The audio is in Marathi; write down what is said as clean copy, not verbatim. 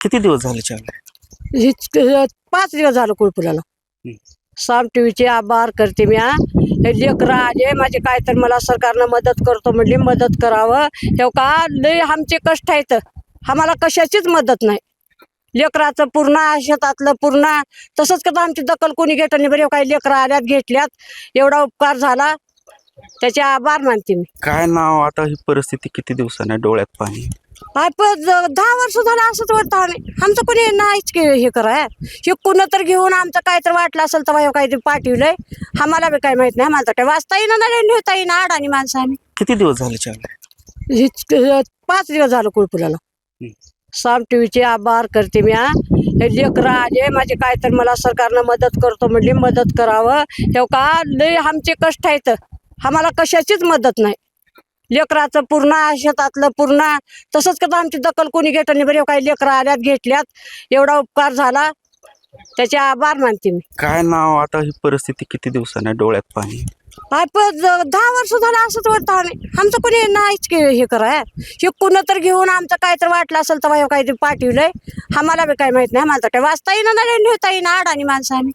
किती दिवस झाले चालू? 5 दिवस झालं कुळपुराला. हं. साम टीव्हीचे आभार करते मी. हे लेकरं आले माझे, काय तर मला सरकारनं मदत करतो म्हणजे मदत करावं. हे का लय आमचे कष्ट आहेत, आम्हाला कशाचीच मदत नाही. लेकराचं पूर्ण शेतातलं पूर्ण तसंच का आमची दखल कोणी घेत नाही. बरे काही लेकरं आल्यात घेतल्यात, एवढा उपकार झाला, त्याचे आभार मानते मी. काय नाव आता ही परिस्थिती किती दिवसाने डोळ्यात पाणी? 10 वर्ष झालं असंच वाटतं आम्ही. आमचं कोणी नाहीच हे कराय, हे कुणं तर घेऊन आमचं काय तर वाटलं असेल तर हे काहीतरी पाठवलंय, आम्हाला बी काय माहित नाही. आम्हाला काय वाचता येईना नाही, लिहिता येईना, अडाणी माणसं आम्ही. किती दिवस झाले चालू? 5 दिवस झालं कुळपुराला. हं. साम टीव्हीचे आभार करते मी. हे लेकरं आले माझे, काय तर मला सरकारनं मदत करतो म्हणजे मदत करावं. हे का लय आमचे कष्ट आहेत, आम्हाला कशाचीच मदत नाही. लेकराचं पूर्ण शेतातलं पूर्ण तसंच का आमची दखल कोणी घेत नाही. बरे काही लेकरं आल्यात घेतल्यात, एवढा उपकार झाला, त्याचे आभार मानते मी. काय नाव आता ही परिस्थिती किती दिवसाने डोळ्यात पाणी? 10 वर्ष झालं असंच वाटतं आम्ही. आमचं कोणी नाहीच हे कराय, हे कुणं तर घेऊन आमचं काय तर वाटलं असेल तर हे काहीतरी पाठवलंय, आम्हाला बी काय माहित नाही. आम्हाला काय वाचता येईना नाही, लिहिता येईना, अडाणी माणसं आम्ही.